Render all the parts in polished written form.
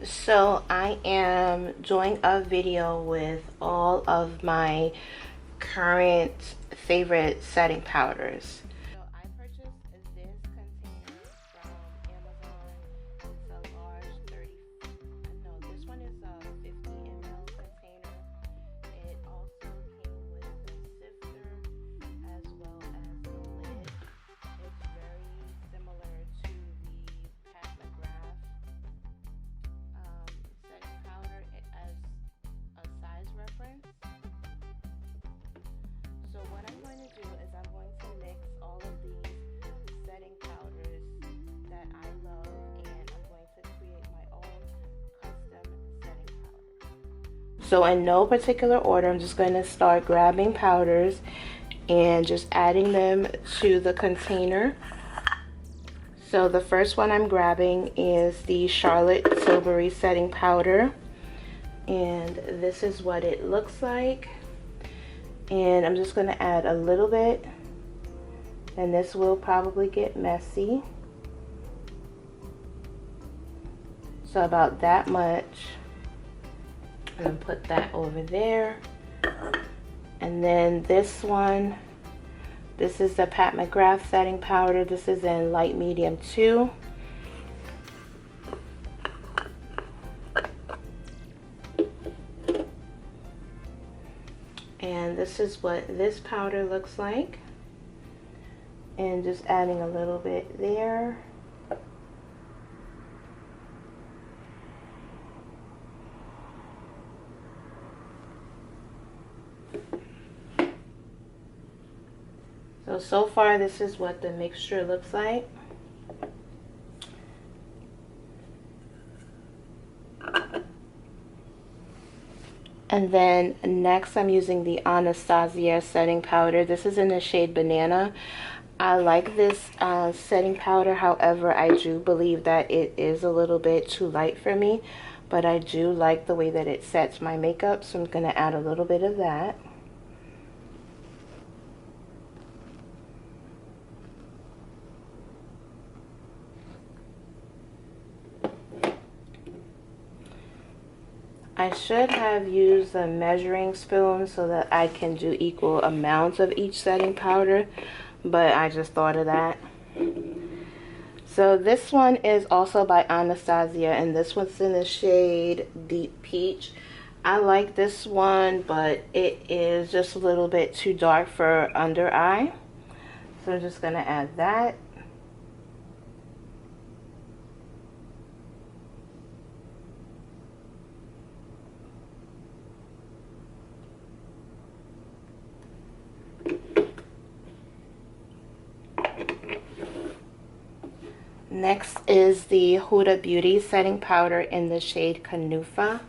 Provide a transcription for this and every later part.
So I am doing a video with all of my current favorite setting powders. So I purchased this container from Amazon. It's a large 30, no, this one is a 50 ml container. It also came with a sifter as well as the lid. It's very similar to the Pat McGrath setting powder as a size reference. So what I'm going to do is I'm going to mix all of these setting powders that I love, and I'm going to create my own custom setting powder. So in no particular order, I'm just going to start grabbing powders and just adding them to the container. So the first one I'm grabbing is the Charlotte Tilbury setting powder, and this is what it looks like. And I'm just going to add a little bit, and this will probably get messy. So about that much. And put that over there. And then this one, this is the Pat McGrath setting powder. This is in light medium 2. And this is what this powder looks like. And just adding a little bit there. So far this is what the mixture looks like. And then next I'm using the Anastasia setting powder. This is in the shade Banana. I like this setting powder, however I do believe that it is a little bit too light for me, but I do like the way that it sets my makeup, so I'm going to add a little bit of that. I should have used a measuring spoon so that I can do equal amounts of each setting powder, but I just thought of that. So this one is also by Anastasia, and this one's in the shade Deep Peach. I like this one, but it is just a little bit too dark for under eye. So I'm just going to add that. Next is the Huda Beauty setting powder in the shade Canufa.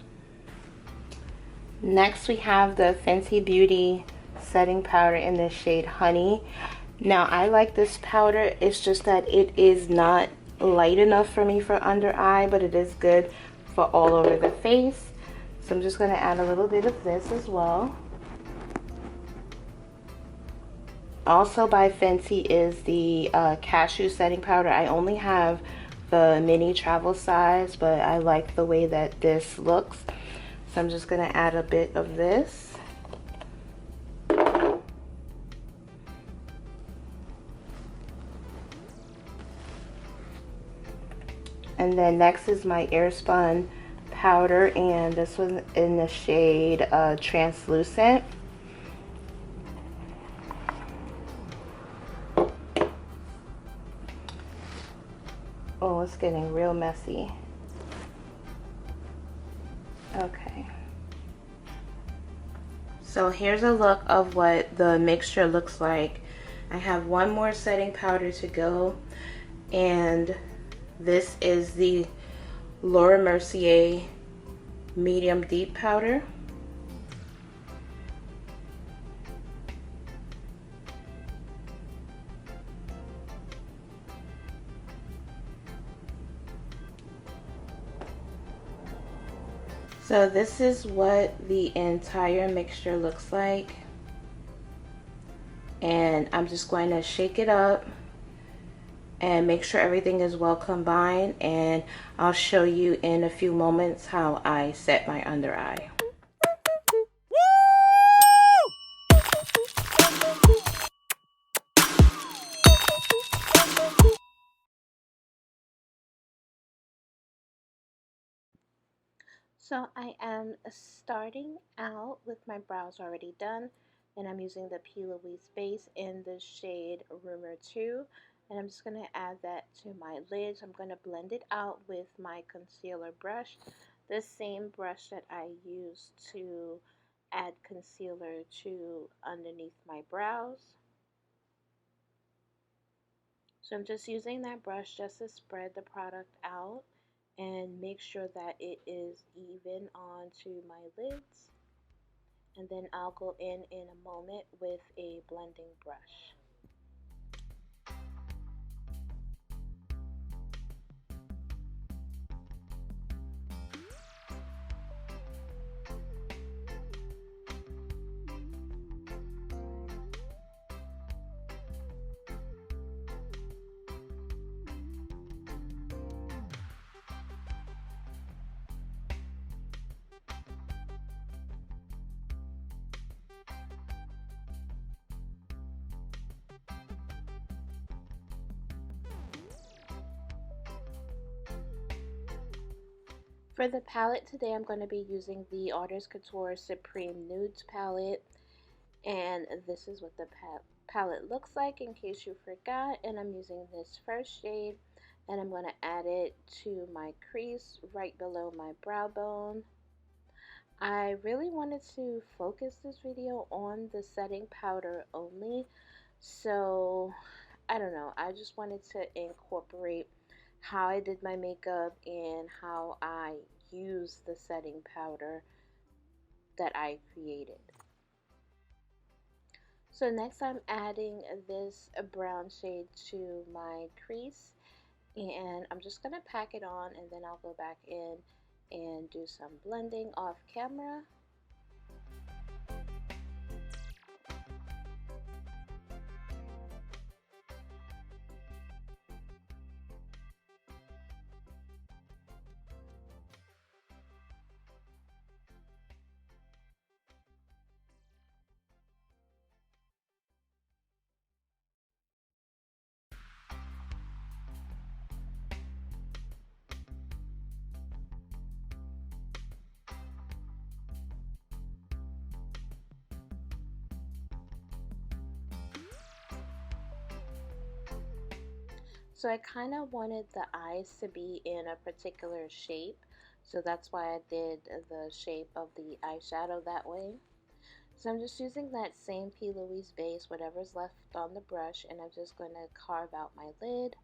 Next we have the Fenty Beauty setting powder in the shade Honey. Now I like this powder, it's just that it is not light enough for me for under eye, but it is good for all over the face. So I'm just going to add a little bit of this as well. Also by Fenty is the Cashew setting powder. I only have the mini travel size, but I like the way that this looks. So I'm just going to add a bit of this. And then next is my Airspun powder, and this one's in the shade Translucent. Oh, it's getting real messy. Okay. So here's a look of what the mixture looks like. I have one more setting powder to go, and this is the Laura Mercier Medium Deep Powder. So this is what the entire mixture looks like, and I'm just going to shake it up and make sure everything is well combined, and I'll show you in a few moments how I set my under eye. So I am starting out with my brows already done, and I'm using the P. Louise base in the shade Rumor 2, and I'm just going to add that to my lids. I'm going to blend it out with my concealer brush, the same brush that I used to add concealer to underneath my brows. So I'm just using that brush just to spread the product out and make sure that it is even onto my lids. And then I'll go in a moment with a blending brush. For the palette today, I'm going to be using the Artist Couture Supreme Nudes palette, and this is what the palette looks like in case you forgot. And I'm using this first shade, and I'm going to add it to my crease right below my brow bone. I really wanted to focus this video on the setting powder only, so I don't know, I just wanted to incorporate how I did my makeup and how I use the setting powder that I created. So next I'm adding this brown shade to my crease, and I'm just going to pack it on, and then I'll go back in and do some blending off camera. So I kind of wanted the eyes to be in a particular shape, so that's why I did the shape of the eyeshadow that way. So I'm just using that same P. Louise base, whatever's left on the brush, and I'm just going to carve out my lid.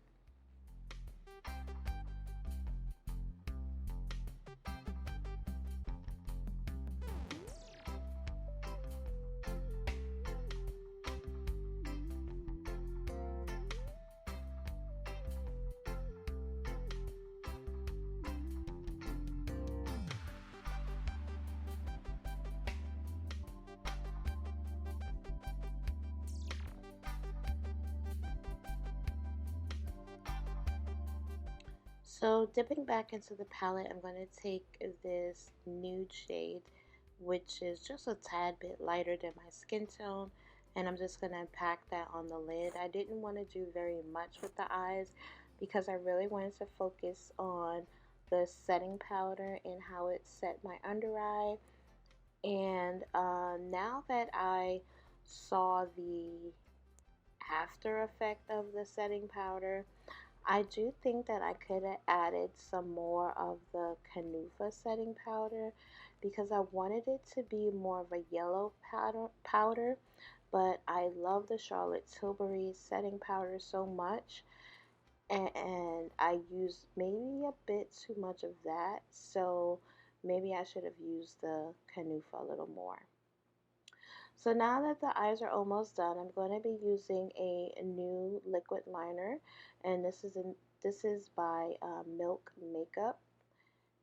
So dipping back into the palette, I'm going to take this nude shade, which is just a tad bit lighter than my skin tone, and I'm just going to pack that on the lid. I didn't want to do very much with the eyes because I really wanted to focus on the setting powder and how it set my under eye. And now that I saw the after effect of the setting powder, I do think that I could have added some more of the Canufa setting powder because I wanted it to be more of a yellow powder, but I love the Charlotte Tilbury setting powder so much, and I used maybe a bit too much of that, so maybe I should have used the Canufa a little more. So now that the eyes are almost done, I'm going to be using a new liquid liner, and this is by Milk Makeup,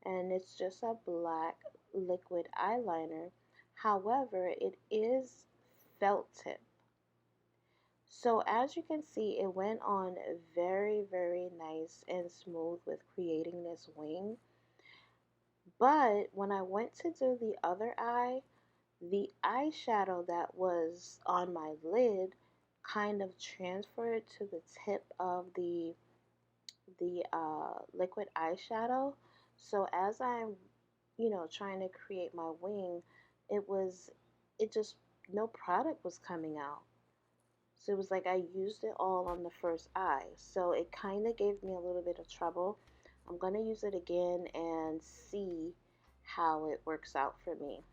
and it's just a black liquid eyeliner. However, it is felt tip. So as you can see, it went on very, very nice and smooth with creating this wing. But when I went to do the other eye, the eyeshadow that was on my lid kind of transferred to the tip of the liquid eyeshadow. So as I'm, trying to create my wing, it just, no product was coming out. So it was like I used it all on the first eye. So it kind of gave me a little bit of trouble. I'm going to use it again and see how it works out for me.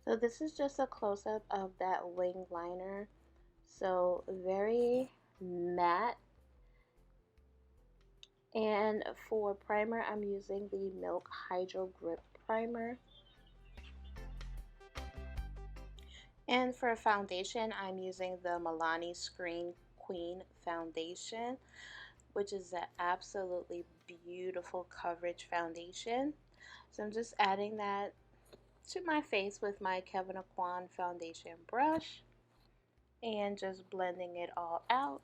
So this is just a close-up of that wing liner. So very matte. And for primer, I'm using the Milk Hydro Grip Primer. And for foundation, I'm using the Milani Screen Queen Foundation, which is an absolutely beautiful coverage foundation. So I'm just adding that to my face with my Kevyn Aucoin foundation brush and just blending it all out.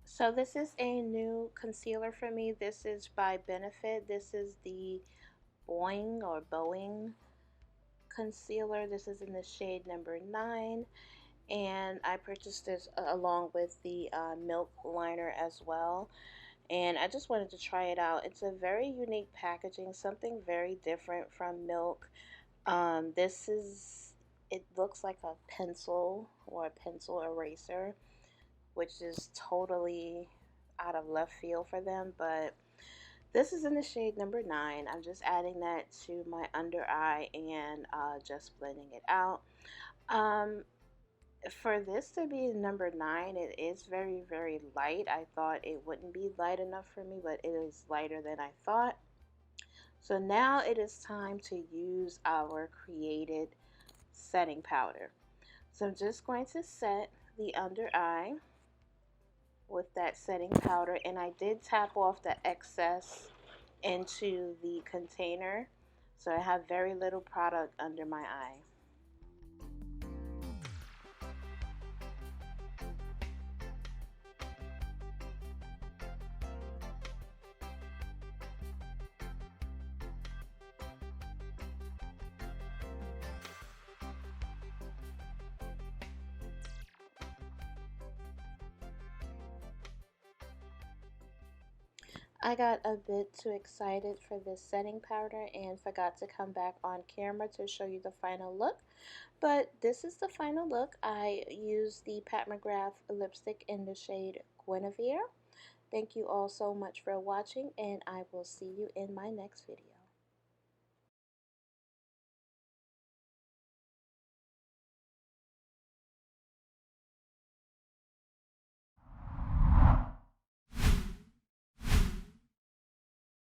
So this is a new concealer for me. This is by Benefit. This is the Boing concealer. This is in the shade number 9. And I purchased this along with the Milk liner as well. And I just wanted to try it out. It's a very unique packaging, something very different from Milk. It looks like a pencil or a pencil eraser, which is totally out of left field for them, but this is in the shade number 9. I'm just adding that to my under eye and just blending it out. For this to be number 9, it is very, very light. I thought it wouldn't be light enough for me, but it is lighter than I thought. So now it is time to use our created setting powder. So I'm just going to set the under eye with that setting powder, and I did tap off the excess into the container, so I have very little product under my eye. I got a bit too excited for this setting powder and forgot to come back on camera to show you the final look. But this is the final look. I used the Pat McGrath lipstick in the shade Guinevere. Thank you all so much for watching, and I will see you in my next video.